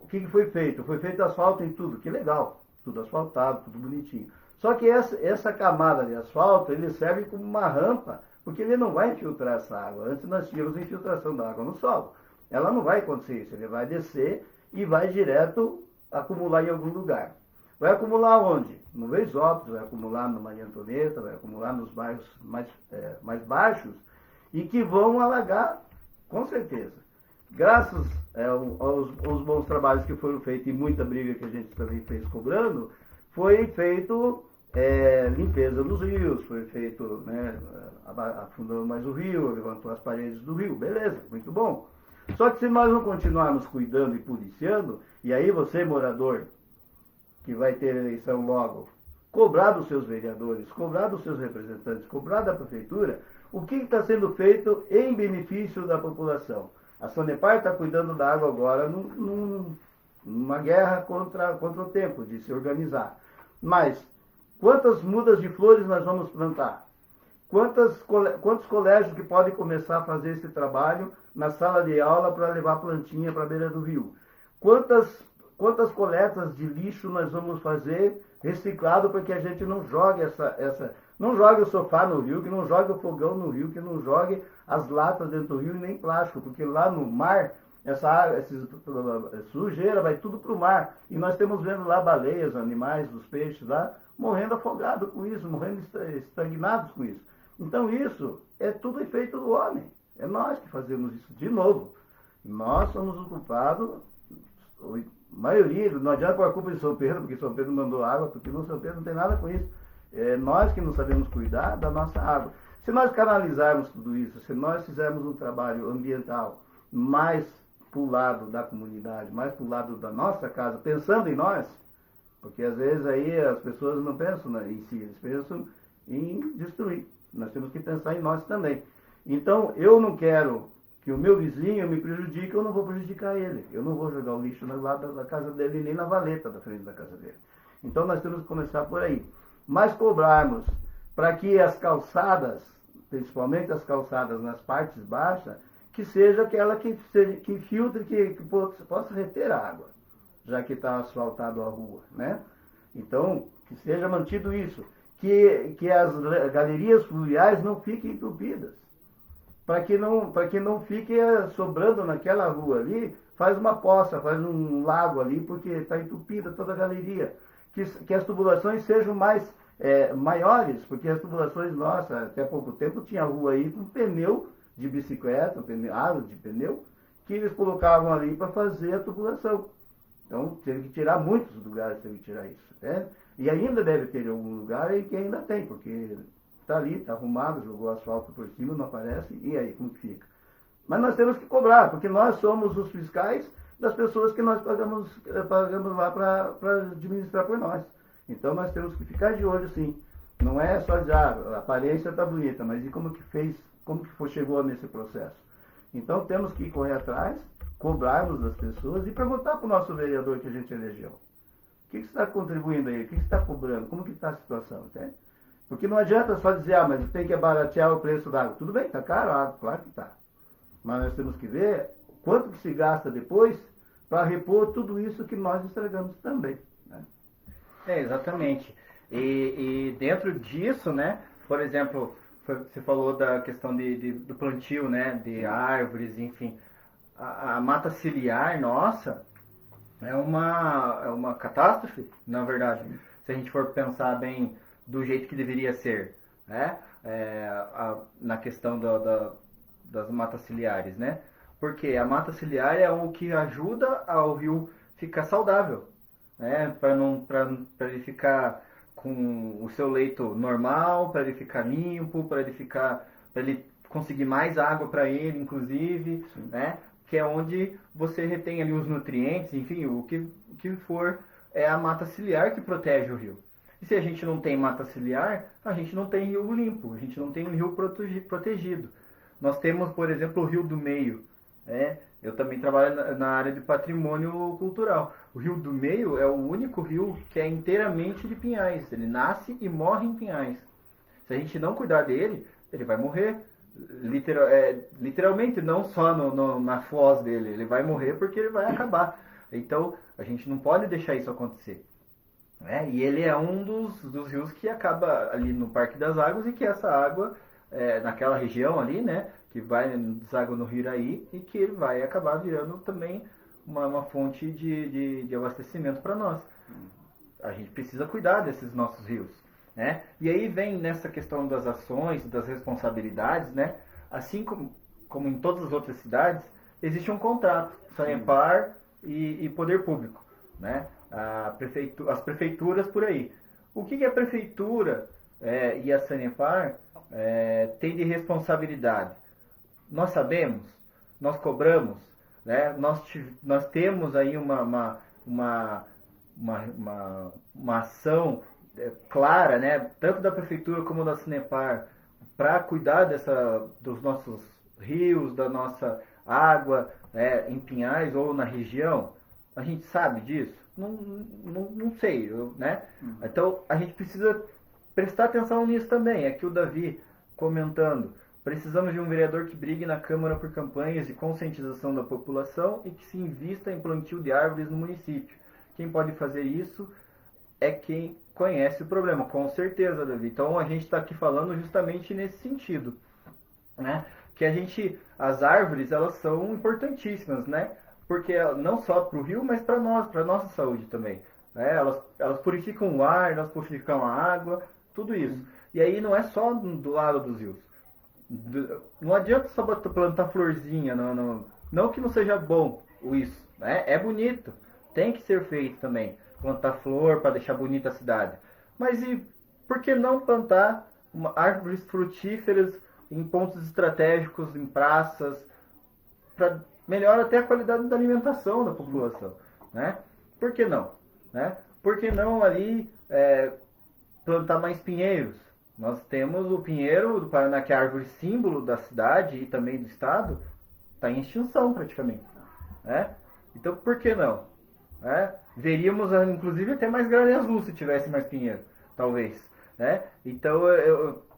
o que foi feito? Foi feito asfalto em tudo, que legal, tudo asfaltado, tudo bonitinho. Só que essa camada de asfalto, ele serve como uma rampa, porque ele não vai infiltrar essa água. Antes nós tínhamos infiltração da água no solo. Ela não vai acontecer isso, ele vai descer e vai direto acumular em algum lugar. Vai acumular onde? No Veisópolis, vai acumular no Maria Antonieta, vai acumular nos bairros mais baixos e que vão alagar, com certeza. Graças aos bons trabalhos que foram feitos e muita briga que a gente também fez cobrando, foi feito limpeza dos rios, foi feito, né, afundando mais o rio, levantou as paredes do rio, beleza, muito bom. Só que se nós não continuarmos cuidando e policiando, e aí você, morador, que vai ter eleição logo, cobrar dos seus vereadores, cobrar dos seus representantes, cobrar da prefeitura, o que está sendo feito em benefício da população? A Sanepar está cuidando da água agora numa guerra contra o tempo, de se organizar. Mas quantas mudas de flores nós vamos plantar? Quantos colégios que podem começar a fazer esse trabalho na sala de aula para levar plantinha para a beira do rio? Quantas coletas de lixo nós vamos fazer reciclado para que a gente não jogue não jogue o sofá no rio, que não jogue o fogão no rio, que não jogue as latas dentro do rio e nem plástico, porque lá no mar essa água, essa sujeira vai tudo para o mar. E nós estamos vendo lá baleias, animais, os peixes lá, morrendo afogados com isso, morrendo estagnados com isso. Então isso é tudo efeito do homem. É nós que fazemos isso de novo. Nós somos os culpados, a maioria, não adianta pôr a culpa de São Pedro, porque São Pedro mandou água, porque São Pedro não tem nada com isso. É nós que não sabemos cuidar da nossa água. Se nós canalizarmos tudo isso, se nós fizermos um trabalho ambiental mais para o lado da comunidade, mais para o lado da nossa casa, pensando em nós, porque às vezes aí as pessoas não pensam em si, eles pensam em destruir. Nós temos que pensar em nós também. Então, eu não quero que o meu vizinho me prejudique, eu não vou prejudicar ele. Eu não vou jogar o lixo no lado da casa dele, nem na valeta da frente da casa dele. Então, nós temos que começar por aí. Mas cobrarmos para que as calçadas, principalmente as calçadas nas partes baixas, que seja aquela que filtre, que possa reter a água, já que está asfaltado a rua, né? Então, que seja mantido isso. Que as galerias fluviais não fiquem entupidas. Para que não fique sobrando naquela rua ali, faz uma poça, faz um lago ali, porque está entupida toda a galeria. Que as tubulações sejam maiores, porque as tubulações nossas, até pouco tempo, tinha rua aí com pneu de bicicleta, aro de pneu, que eles colocavam ali para fazer a tubulação. Então, teve que tirar muitos lugares, teve que tirar isso. Né? E ainda deve ter algum lugar aí que ainda tem, porque está ali, está arrumado, jogou asfalto por cima, não aparece, e aí, como que fica? Mas nós temos que cobrar, porque nós somos os fiscais das pessoas que nós pagamos lá para administrar por nós. Então, nós temos que ficar de olho, sim. Não é só dizer, a aparência está bonita, mas e como que fez, chegou nesse processo? Então, temos que correr atrás, cobrarmos das pessoas e perguntar para o nosso vereador que a gente elegeu. O que você está contribuindo aí? O que você está cobrando? Como que está a situação? Entende? Porque não adianta só dizer, mas tem que baratear o preço da água. Tudo bem, está caro a água, claro que está. Mas nós temos que ver quanto que se gasta depois para repor tudo isso que nós estragamos também. Né? Exatamente. E dentro disso, né, por exemplo, você falou da questão do plantio, né, de árvores, enfim. A mata ciliar nossa é uma catástrofe, na verdade, se a gente for pensar bem do jeito que deveria ser, né? Na questão das matas ciliares, né? Porque a mata ciliar é o que ajuda ao rio ficar saudável, né? Para ele ficar com o seu leito normal, para ele ficar limpo, para ele conseguir mais água para ele, inclusive, né? Que é onde você retém ali os nutrientes, enfim, o que for, é a mata ciliar que protege o rio. E se a gente não tem mata ciliar, a gente não tem rio limpo, a gente não tem um rio protegido. Nós temos, por exemplo, o Rio do Meio. Né? Eu também trabalho na área de patrimônio cultural. O Rio do Meio é o único rio que é inteiramente de pinhais. Ele nasce e morre em pinhais. Se a gente não cuidar dele, ele vai morrer. Literalmente, não só na foz dele. Ele vai morrer porque ele vai acabar. Então, a gente não pode deixar isso acontecer. Né? E ele é um dos rios que acaba ali no Parque das Águas e que essa água, naquela região ali, né, que vai deságua no Rio Iraí e que ele vai acabar virando também uma fonte de abastecimento para nós. A gente precisa cuidar desses nossos rios. Né? E aí vem nessa questão das ações, das responsabilidades, né? Assim como em todas as outras cidades, existe um contrato, Sanepar e Poder Público, né? As prefeituras por aí. O que a prefeitura e a Sanepar têm de responsabilidade? Nós sabemos, nós cobramos, né? Nós temos aí uma ação clara, né? Tanto da prefeitura como da Sanepar, para cuidar dos nossos rios, da nossa água, em Pinhais ou na região. A gente sabe disso? Não sei, né? Então, a gente precisa prestar atenção nisso também. Aqui o Davi comentando. Precisamos de um vereador que brigue na Câmara por campanhas de conscientização da população e que se invista em plantio de árvores no município. Quem pode fazer isso é quem conhece o problema, com certeza, Davi. Então, a gente está aqui falando justamente nesse sentido, né? Que as árvores, elas são importantíssimas, né? Porque não só para o rio, mas para nós, para a nossa saúde também. Né? Elas purificam o ar, elas purificam a água, tudo isso. E aí não é só do lado dos rios. Não adianta só plantar florzinha, não que não seja bom isso. Né? É bonito, tem que ser feito também. Plantar flor para deixar bonita a cidade. Mas e por que não plantar árvores frutíferas em pontos estratégicos, em praças, para melhorar até a qualidade da alimentação da população, né? Por que não? Né? Por que não ali plantar mais pinheiros? Nós temos o pinheiro do Paraná, que é a árvore símbolo da cidade e também do estado, está em extinção praticamente, né? Então por que não? Veríamos inclusive até mais gralha azul se tivesse mais pinheiro, talvez, né? Então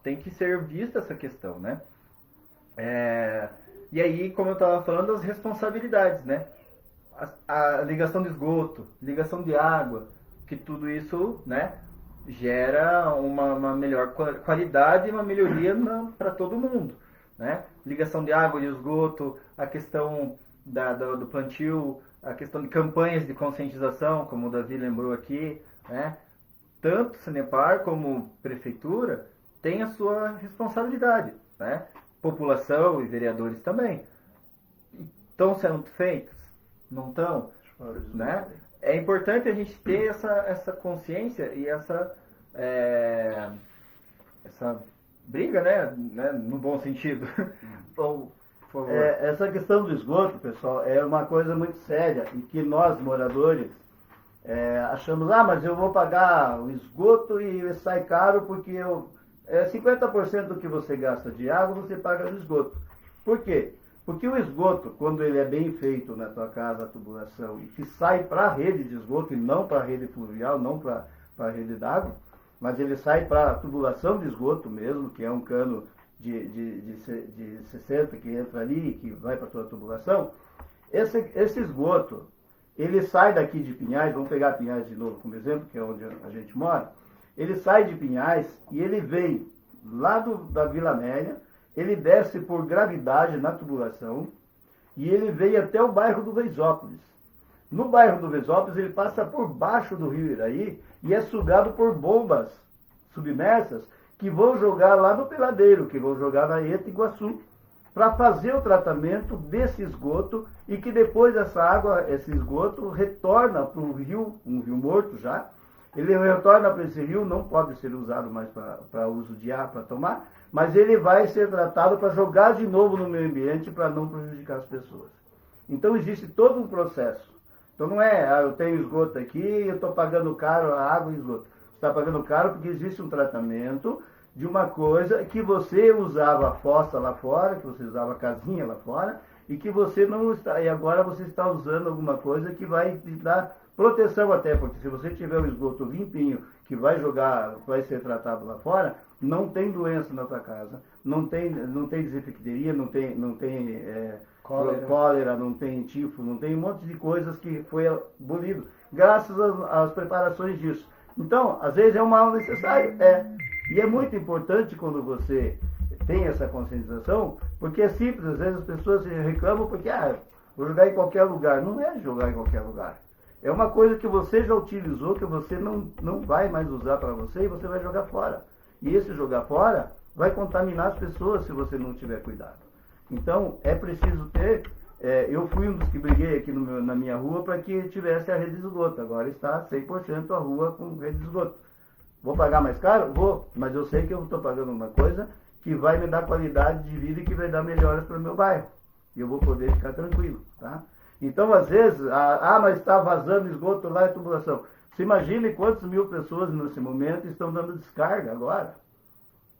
tem que ser vista essa questão, né? E aí, como eu estava falando, as responsabilidades, né? A ligação de esgoto, ligação de água, que tudo isso, né, gera uma melhor qualidade e uma melhoria para todo mundo, né? Ligação de água, de esgoto, a questão do plantio, a questão de campanhas de conscientização, como o Davi lembrou aqui, né? Tanto Sanepar como Prefeitura tem a sua responsabilidade, né? População e vereadores também. Estão sendo feitos? Não estão? Né? É importante a gente ter essa consciência e essa briga, né? No bom sentido. Então, por favor. Essa questão do esgoto, pessoal, é uma coisa muito séria e que nós, moradores, achamos, mas eu vou pagar o esgoto e sai caro porque 50% do que você gasta de água você paga no esgoto. Por quê? Porque o esgoto, quando ele é bem feito na tua casa, a tubulação, e que sai para a rede de esgoto e não para a rede fluvial, não para a rede d'água, mas ele sai para a tubulação de esgoto mesmo, que é um cano de 60 que entra ali e que vai para a tua tubulação, esse esgoto, ele sai daqui de Pinhais, vamos pegar Pinhais de novo como exemplo, que é onde a gente mora, ele sai de Pinhais e ele vem lá da Vila Amélia, ele desce por gravidade na tubulação e ele vem até o bairro do Vesópolis. No bairro do Vesópolis ele passa por baixo do rio Iraí e é sugado por bombas submersas que vão jogar lá no Peladeiro, que vão jogar na Eta Iguaçu, para fazer o tratamento desse esgoto e que depois esse esgoto retorna para o rio, um rio morto já, ele retorna para esse rio, não pode ser usado mais para uso de ar, para tomar, mas ele vai ser tratado para jogar de novo no meio ambiente para não prejudicar as pessoas. Então existe todo um processo. Então não eu tenho esgoto aqui, eu estou pagando caro a água e esgoto. Você está pagando caro porque existe um tratamento de uma coisa que você usava a fossa lá fora, que você usava a casinha lá fora, e que você não está, e agora você está usando alguma coisa que vai te dar proteção até, porque se você tiver o esgoto limpinho, que vai ser tratado lá fora, não tem doença na tua casa, não tem desinfectaria, não tem cólera, não tem tifo, não tem um monte de coisas que foi abolido, graças às preparações disso. Então, às vezes é um mal necessário, e é muito importante quando você tem essa conscientização, porque é simples, às vezes as pessoas reclamam porque, vou jogar em qualquer lugar. Não é jogar em qualquer lugar. É uma coisa que você já utilizou, que você não vai mais usar para você e você vai jogar fora. E esse jogar fora vai contaminar as pessoas se você não tiver cuidado. Então, é preciso ter... eu fui um dos que briguei aqui na minha rua para que tivesse a rede de esgoto. Agora está 100% a rua com rede de esgoto. Vou pagar mais caro? Vou, mas eu sei que eu estou pagando uma coisa que vai me dar qualidade de vida e que vai dar melhoras para o meu bairro. E eu vou poder ficar tranquilo, tá? Então, às vezes, mas está vazando esgoto lá em tubulação. Você imagine quantas mil pessoas nesse momento estão dando descarga agora.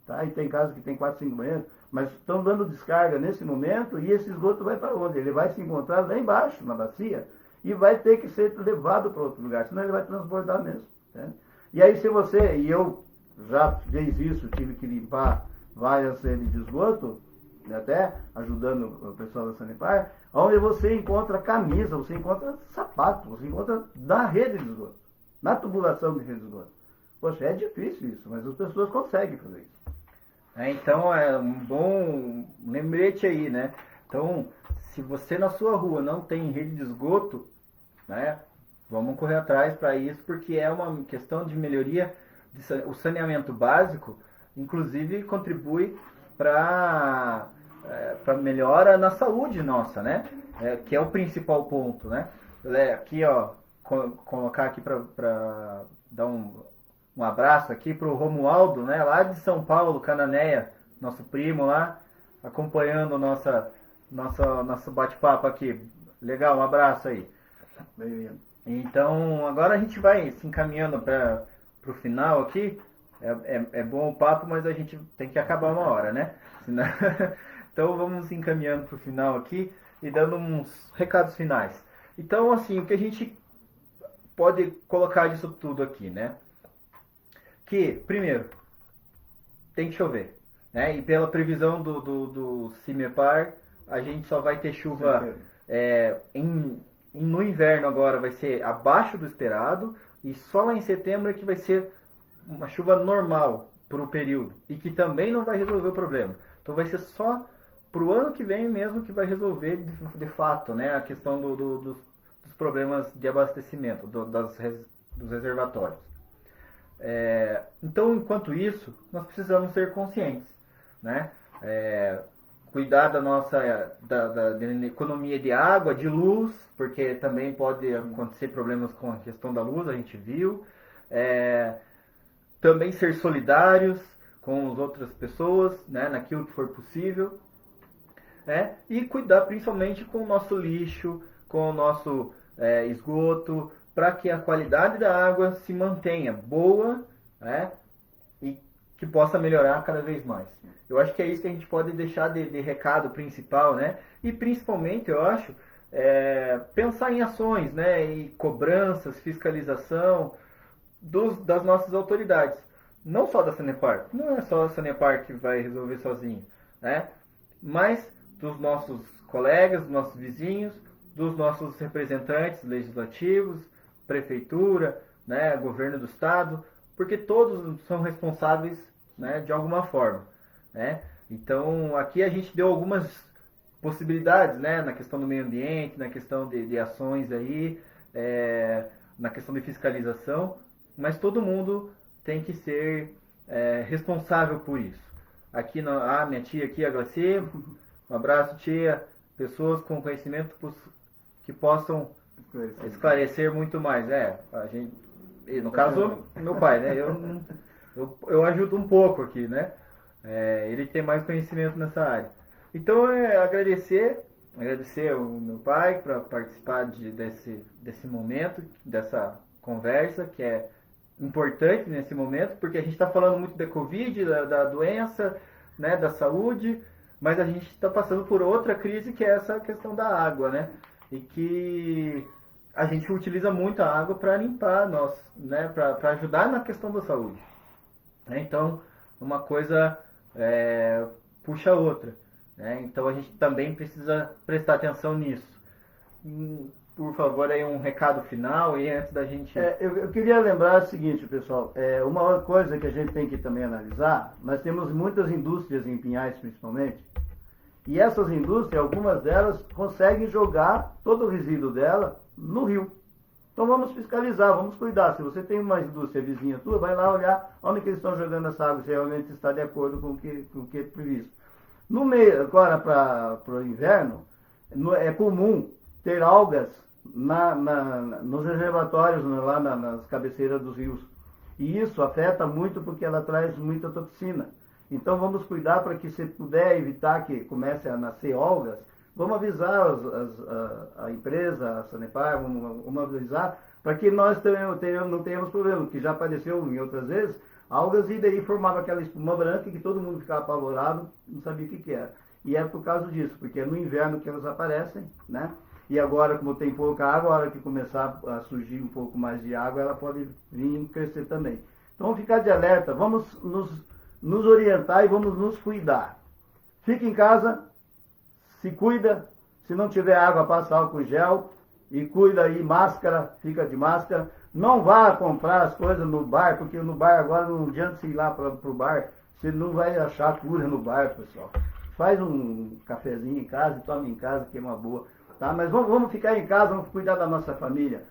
Tá? E tem casos que tem 4, 5 banheiros, mas estão dando descarga nesse momento e esse esgoto vai para onde? Ele vai se encontrar lá embaixo, na bacia, e vai ter que ser levado para outro lugar, senão ele vai transbordar mesmo. Tá? E aí e eu já fiz isso, tive que limpar várias redes de esgoto, até ajudando o pessoal da Sanepar, onde você encontra camisa, você encontra sapato, você encontra na rede de esgoto, na tubulação de rede de esgoto. Poxa, é difícil isso, mas as pessoas conseguem fazer isso. Então é um bom lembrete aí, né? Então, se você na sua rua não tem rede de esgoto, né, vamos correr atrás para isso, porque é uma questão de melhoria. O saneamento básico, inclusive, contribui para melhora na saúde nossa, né? Que é o principal ponto, né? Aqui, colocar aqui para dar um um abraço aqui para o Romualdo, né, lá de São Paulo, Cananéia, nosso primo lá, acompanhando nosso bate-papo aqui. Legal, um abraço aí. Bem-vindo. Então, agora a gente vai se encaminhando para o final aqui. É bom o papo, mas a gente tem que acabar uma hora, né? Senão... Então, vamos se encaminhando para o final aqui e dando uns recados finais. Então, assim, o que a gente pode colocar disso tudo aqui, né? Que, primeiro, tem que chover, né? E pela previsão do CIMEPAR, a gente só vai ter chuva no inverno agora vai ser abaixo do esperado e só lá em setembro é que vai ser uma chuva normal para o período e que também não vai resolver o problema. Então vai ser só para o ano que vem mesmo que vai resolver de fato, né, a questão dos problemas de abastecimento dos reservatórios. Então, enquanto isso, nós precisamos ser conscientes, né? Cuidar da economia de água, de luz, porque também pode acontecer problemas com a questão da luz, a gente viu. Também ser solidários com as outras pessoas, né, naquilo que for possível. E cuidar principalmente com o nosso lixo, com o nosso esgoto, para que a qualidade da água se mantenha boa, né, e que possa melhorar cada vez mais. Eu acho que é isso que a gente pode deixar de recado principal, né? E principalmente, eu acho, pensar em ações, né, e cobranças, fiscalização das nossas autoridades. Não só da Sanepar, não é só a Sanepar que vai resolver sozinho, né? Mas dos nossos colegas, dos nossos vizinhos, dos nossos representantes legislativos, prefeitura, né, governo do estado, porque todos são responsáveis, né, de alguma forma, né? Então aqui a gente deu algumas possibilidades, né, na questão do meio ambiente, na questão de ações aí, na questão de fiscalização, mas todo mundo tem que ser responsável por isso. Aqui minha tia aqui, a Glacia, um abraço, tia, pessoas com conhecimento que possam esclarecer muito mais. A gente, no caso, meu pai, né? Eu ajudo um pouco aqui, né? Ele tem mais conhecimento nessa área. Então, agradecer ao meu pai para participar desse momento, dessa conversa, que é importante nesse momento, porque a gente está falando muito da Covid, da doença, né, da saúde, mas a gente está passando por outra crise, que é essa questão da água, né? E que a gente utiliza muito a água para limpar nós, né, para ajudar na questão da saúde. Então, uma coisa puxa a outra, né? Então, a gente também precisa prestar atenção nisso. Por favor, aí um recado final e antes da gente... Eu queria lembrar o seguinte, pessoal, uma coisa que a gente tem que também analisar, nós temos muitas indústrias em Pinhais, principalmente, e essas indústrias, algumas delas, conseguem jogar todo o resíduo dela no rio. Então vamos fiscalizar, vamos cuidar. Se você tem uma indústria vizinha tua, vai lá olhar onde que eles estão jogando essa água, se realmente está de acordo com o que é previsto. No meio, agora para o inverno, é comum ter algas nos reservatórios, lá nas cabeceiras dos rios. E isso afeta muito porque ela traz muita toxina. Então vamos cuidar para que, se puder evitar que comece a nascer algas, vamos avisar a empresa, a Sanepar, vamos avisar para que nós não tenhamos problema, que já apareceu em outras vezes, algas, e daí formava aquela espuma branca que todo mundo ficava apavorado, não sabia o que era. E é por causa disso, porque é no inverno que elas aparecem, né? E agora, como tem pouca água, a hora que começar a surgir um pouco mais de água, ela pode vir crescer também. Então vamos ficar de alerta, vamos nos orientar e vamos nos cuidar. Fique em casa, se cuida, se não tiver água, passa álcool gel e cuida aí, máscara, fica de máscara. Não vá comprar as coisas no bar, porque no bar agora não adianta você ir lá para o bar, você não vai achar cura no bar, pessoal. Faz um cafezinho em casa e toma em casa, que é uma boa. Tá? Mas vamos ficar em casa, vamos cuidar da nossa família.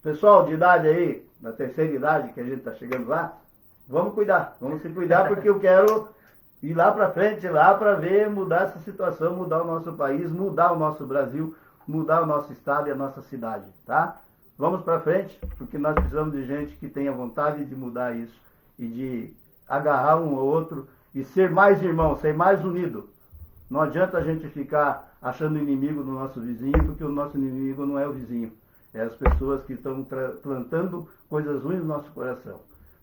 Pessoal de idade aí, da terceira idade, que a gente está chegando lá, vamos se cuidar, porque eu quero ir lá para frente, lá para ver, mudar essa situação, mudar o nosso país, mudar o nosso Brasil, mudar o nosso estado e a nossa cidade, tá? vamos para frente, porque nós precisamos de gente que tenha vontade de mudar isso e de agarrar um ao outro e ser mais irmão, ser mais unido. Não adianta a gente ficar achando inimigo do nosso vizinho, porque o nosso inimigo não é o vizinho, é as pessoas que estão plantando coisas ruins no nosso coração.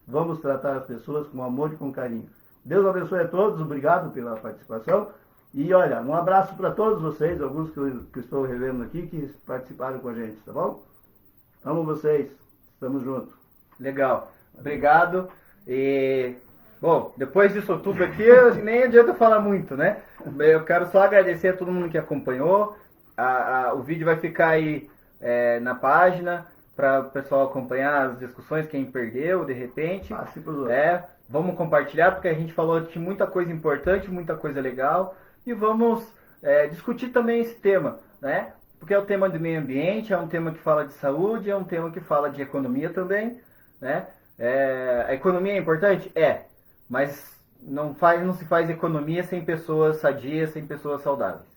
Vamos tratar as pessoas com amor e com carinho. Deus abençoe a todos, obrigado pela participação. E olha, um abraço para todos vocês, alguns que eu estou revendo aqui, que participaram com a gente, tá bom? Amo vocês, estamos juntos. Legal, obrigado. E, bom, depois disso tudo aqui, nem adianta falar muito, né? Eu quero só agradecer a todo mundo que acompanhou. O vídeo vai ficar aí na página para o pessoal acompanhar as discussões, quem perdeu, de repente. Passe pros outros. Vamos compartilhar, porque a gente falou de muita coisa importante, muita coisa legal. E vamos discutir também esse tema, né? Porque é o tema do meio ambiente, é um tema que fala de saúde, é um tema que fala de economia também, né? A economia é importante? Mas não se faz economia sem pessoas sadias, sem pessoas saudáveis,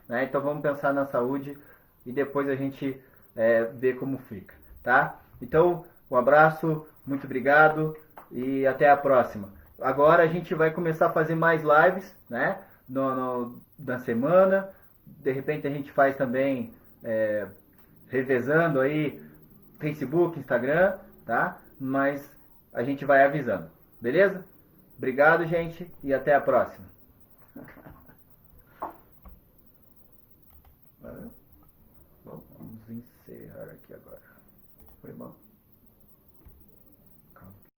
né? Então vamos pensar na saúde e depois a gente vê como fica, tá? Então, um abraço, muito obrigado e até a próxima. Agora a gente vai começar a fazer mais lives, né? Na semana, de repente a gente faz também revezando aí Facebook, Instagram, tá? Mas a gente vai avisando, beleza? Obrigado, gente, e até a próxima. Valeu. Vamos encerrar aqui agora. Foi bom.